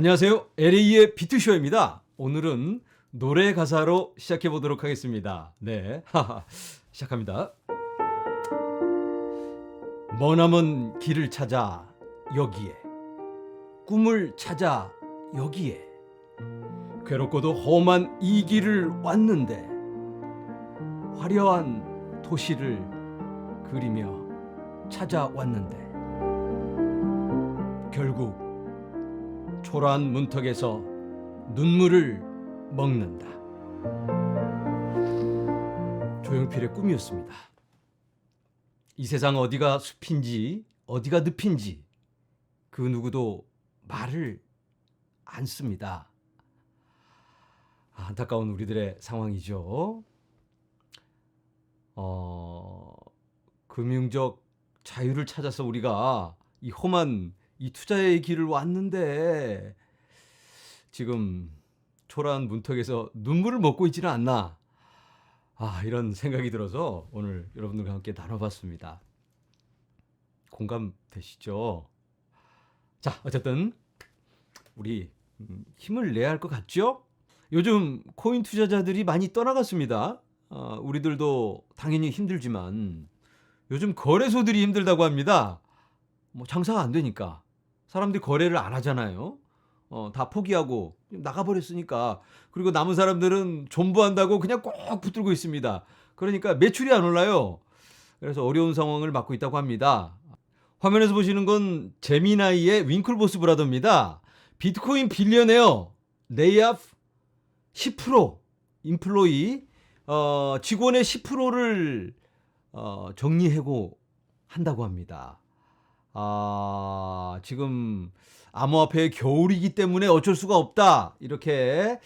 안녕하세요. LA의 비투쇼입니다. 오늘은 노래 가사로 시작해 보도록 하겠습니다. 네. 시작합니다. 머나먼 길을 찾아 여기에, 꿈을 찾아 여기에, 괴롭고도 험한 이 길을 왔는데, 화려한 도시를 그리며 찾아왔는데, 결국 초라한 문턱에서 눈물을 먹는다. 조용필의 꿈이었습니다. 이 세상 어디가 숲인지 어디가 늪인지 그 누구도 말을 안 씁니다. 안타까운 우리들의 상황이죠. 금융적 자유를 찾아서 우리가 이 험한 이 투자의 길을 왔는데 지금 초라한 문턱에서 눈물을 먹고 있지는 않나, 이런 생각이 들어서 오늘 여러분들과 함께 나눠봤습니다. 공감되시죠? 자, 어쨌든 우리 힘을 내야 할 것 같죠? 요즘 코인 투자자들이 많이 떠나갔습니다. 우리들도 당연히 힘들지만 요즘 거래소들이 힘들다고 합니다. 장사가 안 되니까 사람들이 거래를 안 하잖아요. 다 포기하고 나가버렸으니까. 그리고 남은 사람들은 존버한다고 그냥 꼭 붙들고 있습니다. 그러니까 매출이 안 올라요. 그래서 어려운 상황을 맞고 있다고 합니다. 화면에서 보시는 건 제미나이의 윙클보스 브라더입니다. 비트코인 빌리어네어 레이업 10%, 인플로이 직원의 10%를 정리해고 한다고 합니다. 지금 암호화폐의 겨울이기 때문에 어쩔 수가 없다, 이렇게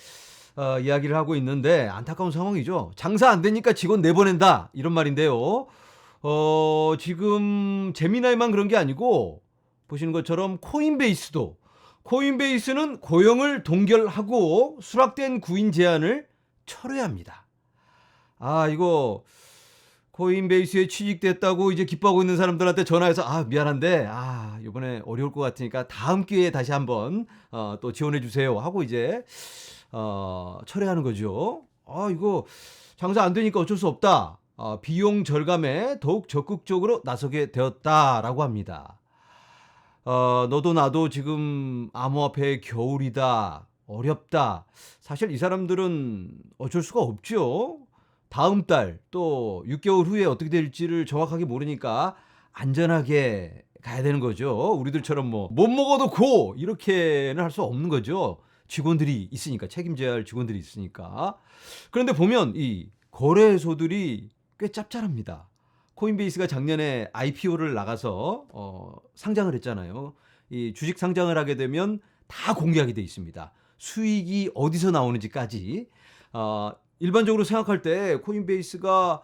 이야기를 하고 있는데 안타까운 상황이죠. 장사 안 되니까 직원 내보낸다, 이런 말인데요. 지금 제미나이만 그런 게 아니고 보시는 것처럼 코인베이스는 고용을 동결하고 수락된 구인 제한을 철회합니다. 이거 코인베이스에 취직됐다고 이제 기뻐하고 있는 사람들한테 전화해서 미안한데 이번에 어려울 것 같으니까 다음 기회에 다시 한번 또 지원해 주세요 하고 이제 철회하는 거죠. 이거 장사 안 되니까 어쩔 수 없다. 비용 절감에 더욱 적극적으로 나서게 되었다라고 합니다. 너도 나도 지금 암호화폐의 겨울이다, 어렵다. 사실 이 사람들은 어쩔 수가 없죠. 다음 달 또 6개월 후에 어떻게 될지를 정확하게 모르니까 안전하게 가야 되는 거죠. 우리들처럼 못 먹어도 고 이렇게는 할 수 없는 거죠. 직원들이 있으니까, 책임져야 할 직원들이 있으니까. 그런데 보면 이 거래소들이 꽤 짭짤합니다. 코인베이스가 작년에 IPO를 나가서 상장을 했잖아요. 이 주식 상장을 하게 되면 다 공개하게 돼 있습니다. 수익이 어디서 나오는지까지. 일반적으로 생각할 때 코인베이스가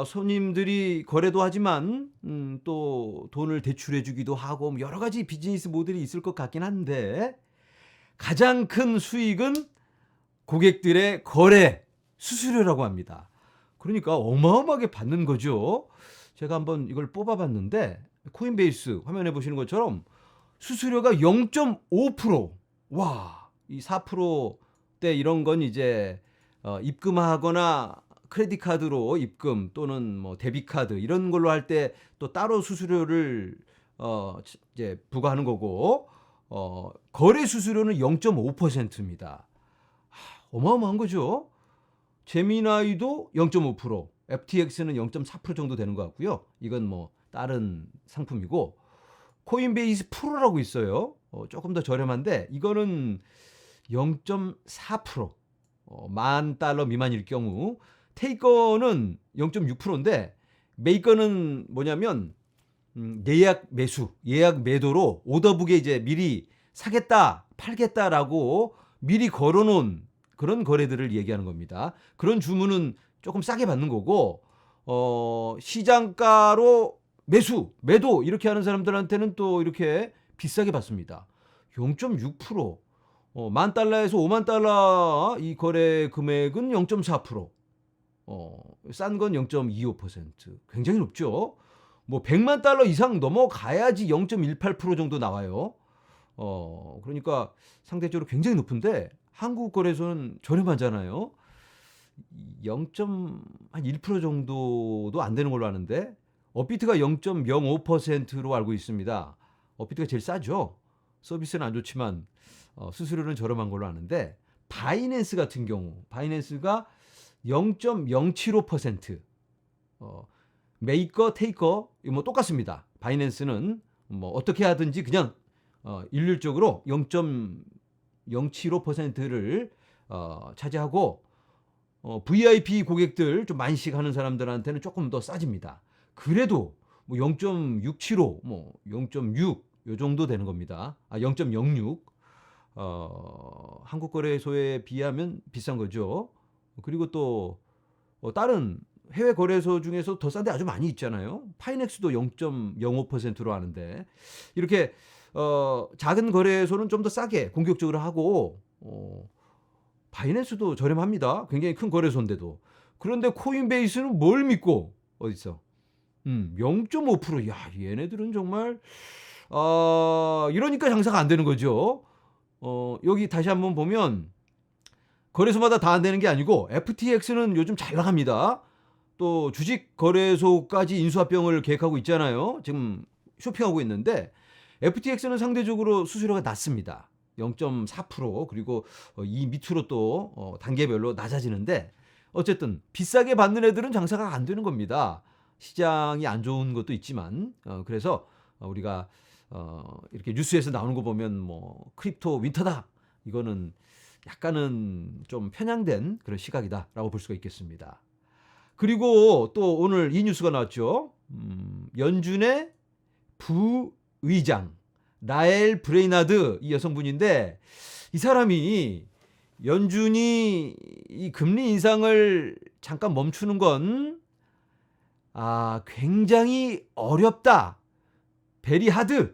손님들이 거래도 하지만 또 돈을 대출해 주기도 하고 여러 가지 비즈니스 모델이 있을 것 같긴 한데, 가장 큰 수익은 고객들의 거래 수수료라고 합니다. 그러니까 어마어마하게 받는 거죠. 제가 한번 이걸 뽑아봤는데 코인베이스 화면에 보시는 것처럼 수수료가 0.5%. 와, 이 4%대 이런 건 이제 입금하거나 크레딧 카드로 입금 또는 데비카드 이런 걸로 할 때 또 따로 수수료를 이제 부과하는 거고, 거래 수수료는 0.5%입니다. 어마어마한 거죠. 제미나이도 0.5%, FTX는 0.4% 정도 되는 것 같고요. 이건 다른 상품이고, 코인베이스 프로라고 있어요. 조금 더 저렴한데 이거는 0.4%. $10,000 미만일 경우. 테이커는 0.6%인데 메이커는 뭐냐면 예약 매도로 오더북에 이제 미리 사겠다, 팔겠다라고 미리 걸어놓은 그런 거래들을 얘기하는 겁니다. 그런 주문은 조금 싸게 받는 거고, 시장가로 매도 이렇게 하는 사람들한테는 또 이렇게 비싸게 받습니다. 0.6%. $10,000에서 $50,000 이 거래 금액은 0.4%. 싼 건 0.25%. 굉장히 높죠. $1,000,000 이상 넘어가야지 0.18% 정도 나와요. 그러니까 상대적으로 굉장히 높은데 한국 거래소는 저렴하잖아요. 0.1% 정도도 안 되는 걸로 아는데 업비트가 0.05%로 알고 있습니다. 업비트가 제일 싸죠. 서비스는 안 좋지만 수수료는 저렴한 걸로 아는데 바이낸스 같은 경우 바이낸스가 0.075%. 메이커 테이커 뭐 똑같습니다. 바이낸스는 뭐 어떻게 하든지 그냥 일률적으로 0.075%를 차지하고 VIP 고객들 좀 많이씩 하는 사람들한테는 조금 더 싸집니다. 그래도 뭐 0.675, 뭐 0.6 요 정도 되는 겁니다. 0.06. 한국 거래소에 비하면 비싼 거죠. 그리고 또 다른 해외 거래소 중에서 더 싼 데 아주 많이 있잖아요. 파이넥스도 0.05%로 하는데 이렇게 작은 거래소는 좀 더 싸게 공격적으로 하고 바이낸스도 저렴합니다. 굉장히 큰 거래소인데도. 그런데 코인베이스는 뭘 믿고 어디서 0.5%. 야, 얘네들은 정말 이러니까 장사가 안 되는 거죠. 여기 다시 한번 보면 거래소마다 다 안 되는 게 아니고 FTX는 요즘 잘 나갑니다. 또 주식 거래소까지 인수합병을 계획하고 있잖아요. 지금 쇼핑하고 있는데 FTX는 상대적으로 수수료가 낮습니다. 0.4% 그리고 이 밑으로 또 단계별로 낮아지는데 어쨌든 비싸게 받는 애들은 장사가 안 되는 겁니다. 시장이 안 좋은 것도 있지만 그래서 우리가 이렇게 뉴스에서 나오는 거 보면 뭐 크립토 윈터다 이거는 약간은 좀 편향된 그런 시각이다라고 볼 수가 있겠습니다. 그리고 또 오늘 이 뉴스가 나왔죠. 연준의 부의장 라엘 브레이나드 이 여성분인데 이 사람이 연준이 이 금리 인상을 잠깐 멈추는 건 굉장히 어렵다. very hard.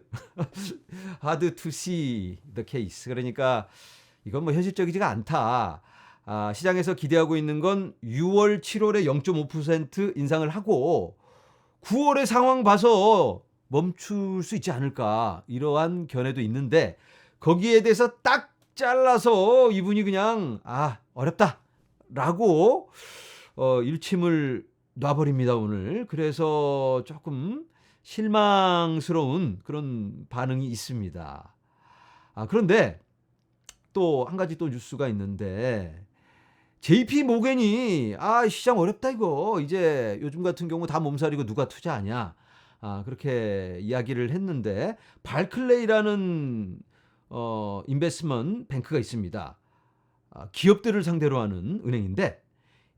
hard to see the case. 그러니까 이건 뭐 현실적이지가 않다. 시장에서 기대하고 있는 건 6월, 7월에 0.5% 인상을 하고 9월의 상황 봐서 멈출 수 있지 않을까 이러한 견해도 있는데 거기에 대해서 딱 잘라서 이분이 그냥 어렵다라고 일침을 놔버립니다 오늘. 그래서 조금 실망스러운 그런 반응이 있습니다. 그런데 또 한 가지 또 뉴스가 있는데 JP 모건이 시장 어렵다 이거 이제 요즘 같은 경우 다 몸살이고 누가 투자하냐 그렇게 이야기를 했는데 발클레이라는 인베스트먼트 뱅크가 있습니다. 기업들을 상대로 하는 은행인데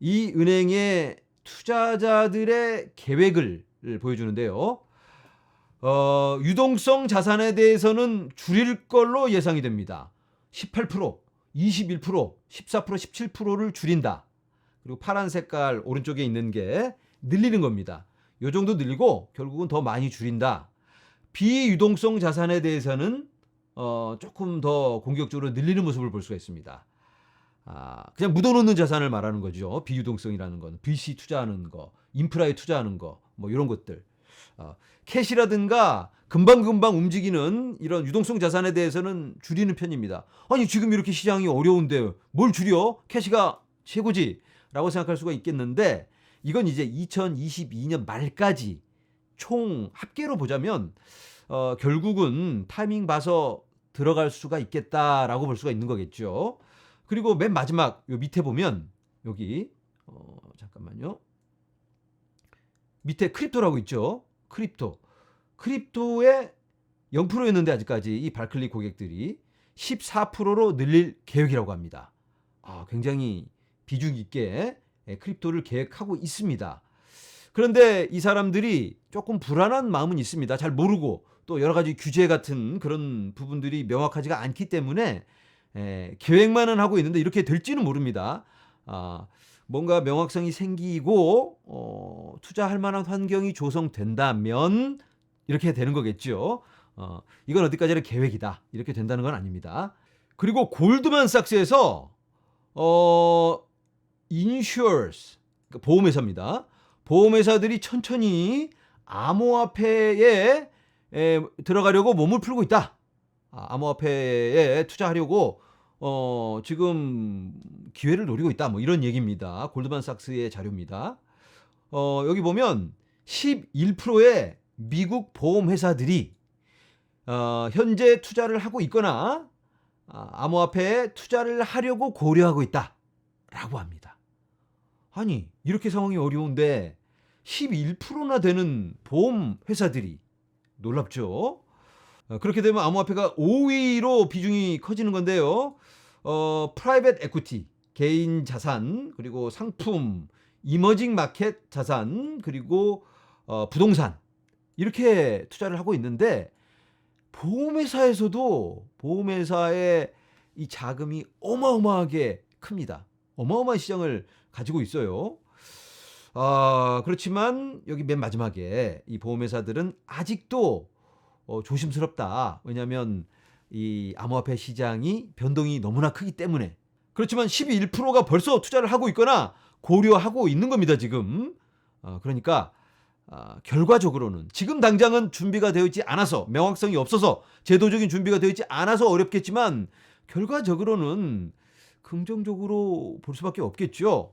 이 은행의 투자자들의 계획을 보여주는데요. 유동성 자산에 대해서는 줄일 걸로 예상이 됩니다. 18%, 21%, 14%, 17%를 줄인다. 그리고 파란 색깔 오른쪽에 있는 게 늘리는 겁니다. 요 정도 늘리고 결국은 더 많이 줄인다. 비유동성 자산에 대해서는 조금 더 공격적으로 늘리는 모습을 볼 수가 있습니다. 그냥 묻어놓는 자산을 말하는 거죠. 비유동성이라는 건 VC 투자하는 거, 인프라에 투자하는 거, 뭐 이런 것들. 캐시라든가 금방금방 움직이는 이런 유동성 자산에 대해서는 줄이는 편입니다. 아니 지금 이렇게 시장이 어려운데 뭘 줄여? 캐시가 최고지 라고 생각할 수가 있겠는데 이건 이제 2022년 말까지 총 합계로 보자면 결국은 타이밍 봐서 들어갈 수가 있겠다라고 볼 수가 있는 거겠죠. 그리고 맨 마지막 요 밑에 보면 여기 잠깐만요. 밑에 크립토라고 있죠. 크립토에 0%였는데 아직까지 이 발클리 고객들이 14%로 늘릴 계획이라고 합니다. 굉장히 비중 있게 크립토를 계획하고 있습니다. 그런데 이 사람들이 조금 불안한 마음은 있습니다. 잘 모르고 또 여러 가지 규제 같은 그런 부분들이 명확하지가 않기 때문에 계획만은 하고 있는데 이렇게 될지는 모릅니다. 뭔가 명확성이 생기고 투자할 만한 환경이 조성된다면 이렇게 되는 거겠죠. 이건 어디까지나 계획이다. 이렇게 된다는 건 아닙니다. 그리고 골드만삭스에서 인슈어스 그러니까 보험회사입니다. 보험회사들이 천천히 암호화폐에 들어가려고 몸을 풀고 있다. 암호화폐에 투자하려고 지금 기회를 노리고 있다. 뭐 이런 얘기입니다. 골드만삭스의 자료입니다. 여기 보면 11%의 미국 보험회사들이 현재 투자를 하고 있거나 암호화폐에 투자를 하려고 고려하고 있다라고 합니다. 아니, 이렇게 상황이 어려운데 11%나 되는 보험회사들이, 놀랍죠? 그렇게 되면 암호화폐가 5위로 비중이 커지는 건데요. 프라이빗 에퀴티, 개인 자산, 그리고 상품, 이머징 마켓 자산, 그리고 부동산, 이렇게 투자를 하고 있는데, 보험회사의 이 자금이 어마어마하게 큽니다. 어마어마한 시장을 가지고 있어요. 그렇지만 여기 맨 마지막에 이 보험회사들은 아직도 조심스럽다. 왜냐하면 이 암호화폐 시장이 변동이 너무나 크기 때문에. 그렇지만 11%가 벌써 투자를 하고 있거나 고려하고 있는 겁니다, 지금. 그러니까 결과적으로는 지금 당장은 준비가 되어 있지 않아서, 명확성이 없어서, 제도적인 준비가 되어 있지 않아서 어렵겠지만 결과적으로는 긍정적으로 볼 수밖에 없겠죠.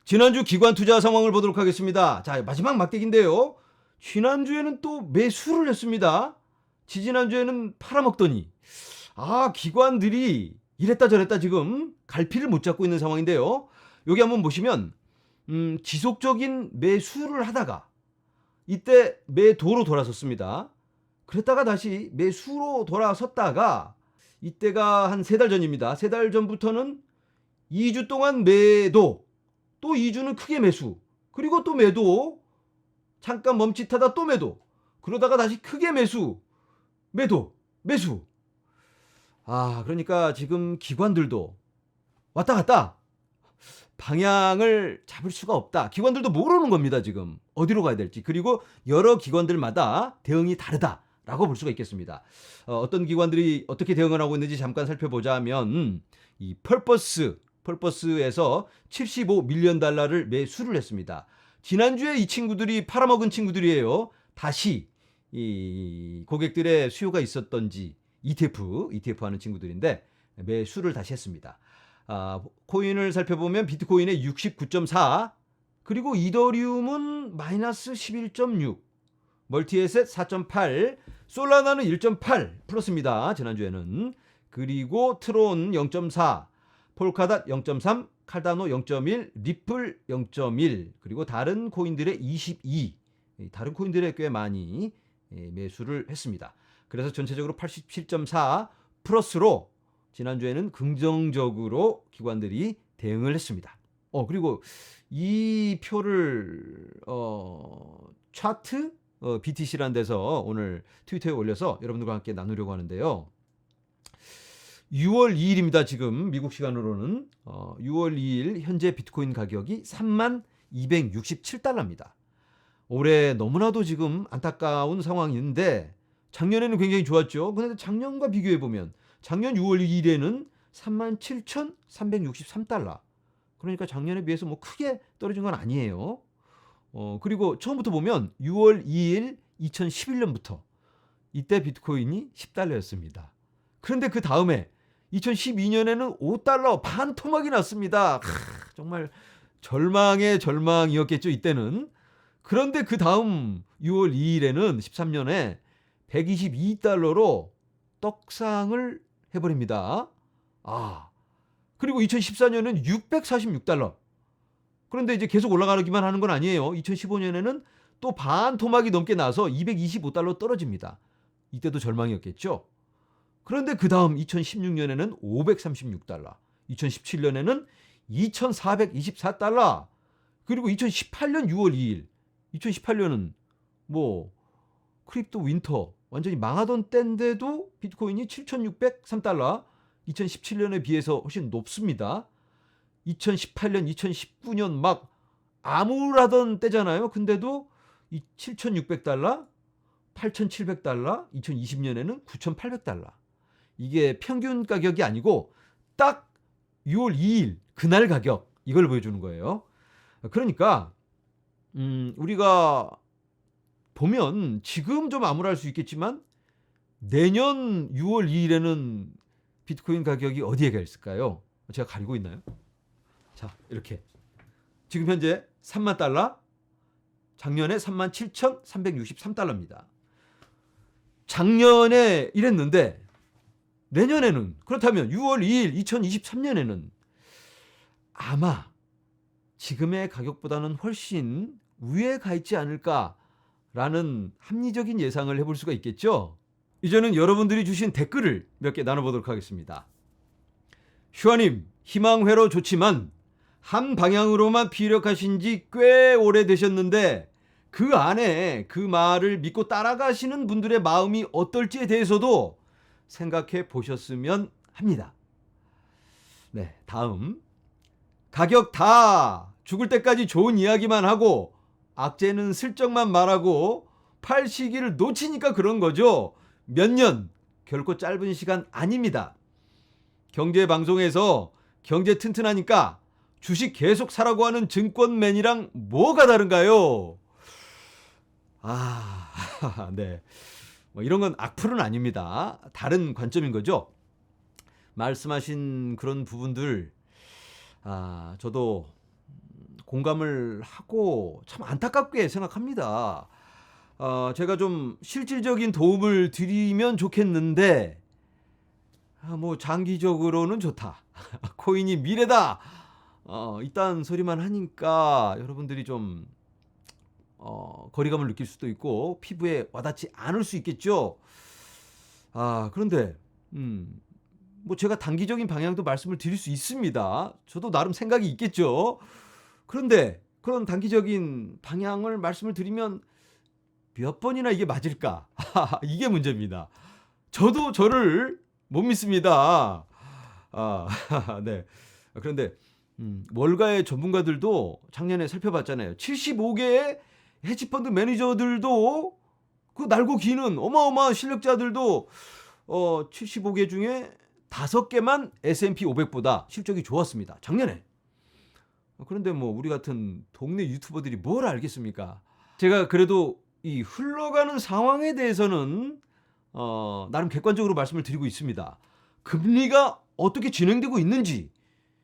지난주 기관 투자 상황을 보도록 하겠습니다. 자, 마지막 막대기인데요. 지난주에는 또 매수를 했습니다. 지지난주에는 팔아먹더니 기관들이 이랬다 저랬다 지금 갈피를 못 잡고 있는 상황인데요. 여기 한번 보시면 지속적인 매수를 하다가 이때 매도로 돌아섰습니다. 그랬다가 다시 매수로 돌아섰다가 이때가 한 3달 전입니다. 3달 전부터는 2주 동안 매도, 또 2주는 크게 매수, 그리고 또 매도, 잠깐 멈칫하다 또 매도, 그러다가 다시 크게 매수, 매도, 매수. 그러니까 지금 기관들도 왔다 갔다 방향을 잡을 수가 없다. 기관들도 모르는 겁니다, 지금. 어디로 가야 될지. 그리고 여러 기관들마다 대응이 다르다라고 볼 수가 있겠습니다. 어떤 기관들이 어떻게 대응을 하고 있는지 잠깐 살펴보자면, 이 펄퍼스에서 $75밀리언을 매수를 했습니다. 지난주에 이 친구들이 팔아먹은 친구들이에요. 다시 이 고객들의 수요가 있었던지 ETF 하는 친구들인데 매수를 다시 했습니다. 코인을 살펴보면 비트코인의 69.4, 그리고 이더리움은 마이너스 11.6, 멀티에셋 4.8, 솔라나는 1.8 플러스입니다. 지난주에는. 그리고 트론 0.4, 폴카닷 0.3, 칼다노 0.1, 리플 0.1, 그리고 다른 코인들의 22, 다른 코인들의 꽤 많이 매수를 했습니다. 그래서 전체적으로 87.4 플러스로 지난주에는 긍정적으로 기관들이 대응을 했습니다. 그리고 이 표를 차트 BTC라는 데서 오늘 트위터에 올려서 여러분들과 함께 나누려고 하는데요. 6월 2일입니다. 지금 미국 시간으로는 6월 2일 현재 비트코인 가격이 3267달러입니다. 올해 너무나도 지금 안타까운 상황인데 작년에는 굉장히 좋았죠. 그런데 작년과 비교해보면 작년 6월 2일에는 37,363달러. 그러니까 작년에 비해서 뭐 크게 떨어진 건 아니에요. 그리고 처음부터 보면 6월 2일 2011년부터 이때 비트코인이 10달러였습니다. 그런데 그 다음에 2012년에는 5달러 반토막이 났습니다. 정말 절망의 절망이었겠죠, 이때는. 그런데 그 다음 6월 2일에는 13년에 122달러로 떡상을 해버립니다. 그리고 2014년은 646달러. 그런데 이제 계속 올라가기만 하는 건 아니에요. 2015년에는 또 반토막이 넘게 나서 225달러 떨어집니다. 이때도 절망이었겠죠. 그런데 그 다음 2016년에는 536달러, 2017년에는 2424달러, 그리고 2018년 6월 2일, 2018년은 뭐 크립토 윈터 완전히 망하던 때인데도 비트코인이 7603달러, 2017년에 비해서 훨씬 높습니다. 2018년, 2019년 막 암울하던 때잖아요. 근데도 이 7600달러, 8700달러, 2020년에는 9800달러. 이게 평균 가격이 아니고 딱 6월 2일 그날 가격, 이걸 보여주는 거예요. 그러니까 우리가 보면 지금 좀 암울할 수 있겠지만 내년 6월 2일에는 비트코인 가격이 어디에 가 있을까요? 제가 가리고 있나요? 자, 이렇게. 지금 현재 3만 달러, 작년에 37,363달러입니다. 작년에 이랬는데 내년에는, 그렇다면 6월 2일 2023년에는 아마 지금의 가격보다는 훨씬 위에 가 있지 않을까라는 합리적인 예상을 해볼 수가 있겠죠. 이제는 여러분들이 주신 댓글을 몇 개 나눠보도록 하겠습니다. 슈아님, 희망회로 좋지만 한 방향으로만 피력하신 지 꽤 오래되셨는데 그 안에 그 말을 믿고 따라가시는 분들의 마음이 어떨지에 대해서도 생각해 보셨으면 합니다. 네, 다음. 가격 다 죽을 때까지 좋은 이야기만 하고 악재는 슬쩍만 말하고 팔 시기를 놓치니까 그런 거죠. 몇 년, 결코 짧은 시간 아닙니다. 경제방송에서 경제 튼튼하니까 주식 계속 사라고 하는 증권맨이랑 뭐가 다른가요? 네. 뭐 이런 건 악플은 아닙니다. 다른 관점인 거죠. 말씀하신 그런 부분들, 저도 공감을 하고 참 안타깝게 생각합니다. 제가 좀 실질적인 도움을 드리면 좋겠는데, 뭐 장기적으로는 좋다. 코인이 미래다. 이딴 소리만 하니까 여러분들이 좀 거리감을 느낄 수도 있고 피부에 와닿지 않을 수 있겠죠. 그런데 뭐 제가 단기적인 방향도 말씀을 드릴 수 있습니다. 저도 나름 생각이 있겠죠. 그런데 그런 단기적인 방향을 말씀을 드리면 몇 번이나 이게 맞을까? 이게 문제입니다. 저도 저를 못 믿습니다. 네. 그런데 월가의 전문가들도 작년에 살펴봤잖아요. 75개의 헤지펀드 매니저들도 그 날고 기는 어마어마한 실력자들도 75개 중에 5개만 S&P 500보다 실적이 좋았습니다. 작년에. 그런데 뭐 우리 같은 동네 유튜버들이 뭘 알겠습니까? 제가 그래도 이 흘러가는 상황에 대해서는 나름 객관적으로 말씀을 드리고 있습니다. 금리가 어떻게 진행되고 있는지,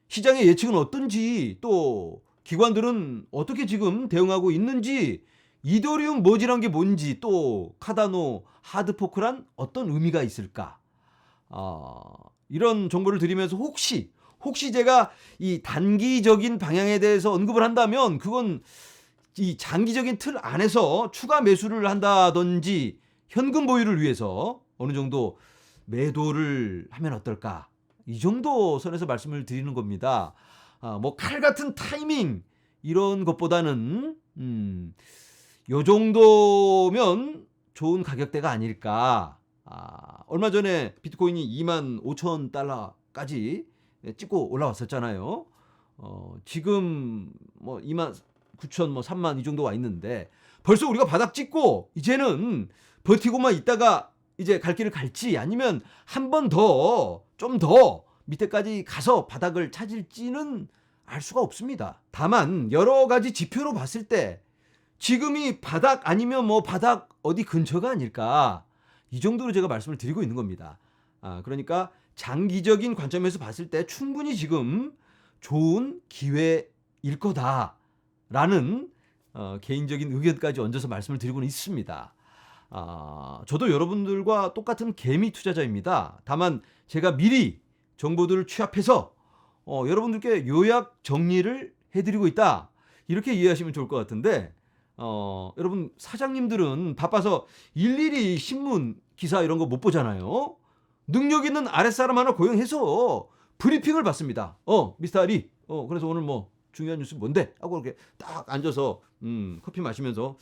시장의 예측은 어떤지, 또 기관들은 어떻게 지금 대응하고 있는지, 이더리움 머지란 게 뭔지, 또 카다노 하드포크란 어떤 의미가 있을까, 이런 정보를 드리면서 혹시 제가 이 단기적인 방향에 대해서 언급을 한다면 그건 이 장기적인 틀 안에서 추가 매수를 한다든지 현금 보유를 위해서 어느 정도 매도를 하면 어떨까, 이 정도 선에서 말씀을 드리는 겁니다. 뭐 칼 같은 타이밍 이런 것보다는 요 정도면 좋은 가격대가 아닐까. 얼마 전에 비트코인이 25,000달러까지 찍고 올라왔었잖아요. 지금 뭐 29,000, 뭐 3만 이 정도 와 있는데 벌써 우리가 바닥 찍고 이제는 버티고만 있다가 이제 갈 길을 갈지, 아니면 한 번 더, 좀 더 밑에까지 가서 바닥을 찾을지는 알 수가 없습니다. 다만 여러 가지 지표로 봤을 때 지금이 바닥 아니면 뭐 바닥 어디 근처가 아닐까, 이 정도로 제가 말씀을 드리고 있는 겁니다. 그러니까 장기적인 관점에서 봤을 때 충분히 지금 좋은 기회일 거다라는 개인적인 의견까지 얹어서 말씀을 드리고는 있습니다. 저도 여러분들과 똑같은 개미 투자자입니다. 다만 제가 미리 정보들을 취합해서 여러분들께 요약 정리를 해드리고 있다, 이렇게 이해하시면 좋을 것 같은데, 여러분 사장님들은 바빠서 일일이 신문 기사 이런 거 못 보잖아요. 능력 있는 아랫사람 하나 고용해서 브리핑을 받습니다. 미스터 아리, 그래서 오늘 뭐 중요한 뉴스 뭔데? 하고 이렇게 딱 앉아서 커피 마시면서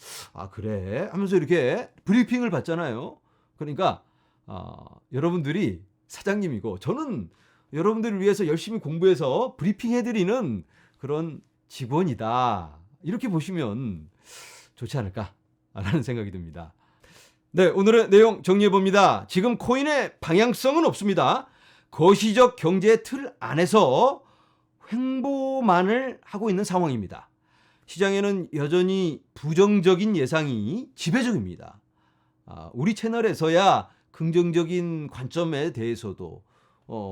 그래 하면서 이렇게 브리핑을 받잖아요. 그러니까 여러분들이 사장님이고 저는 여러분들을 위해서 열심히 공부해서 브리핑 해드리는 그런 직원이다, 이렇게 보시면 좋지 않을까라는 생각이 듭니다. 네, 오늘의 내용 정리해봅니다. 지금 코인의 방향성은 없습니다. 거시적 경제의 틀 안에서 횡보만을 하고 있는 상황입니다. 시장에는 여전히 부정적인 예상이 지배적입니다. 우리 채널에서야 긍정적인 관점에 대해서도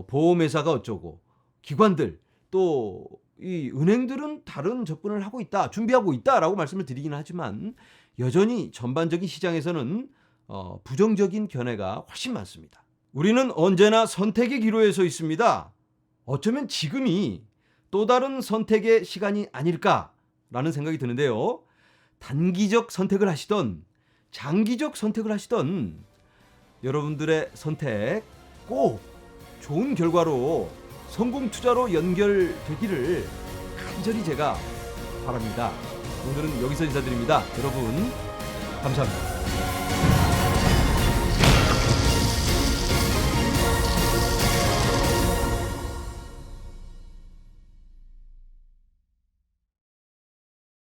보험회사가 어쩌고 기관들 또 이 은행들은 다른 접근을 하고 있다, 준비하고 있다라고 말씀을 드리긴 하지만 여전히 전반적인 시장에서는 부정적인 견해가 훨씬 많습니다. 우리는 언제나 선택의 기로에 서 있습니다. 어쩌면 지금이 또 다른 선택의 시간이 아닐까라는 생각이 드는데요. 단기적 선택을 하시던 장기적 선택을 하시던 여러분들의 선택 꼭 좋은 결과로 성공 투자로 연결되기를 간절히 제가 바랍니다. 오늘은 여기서 인사드립니다. 여러분 감사합니다.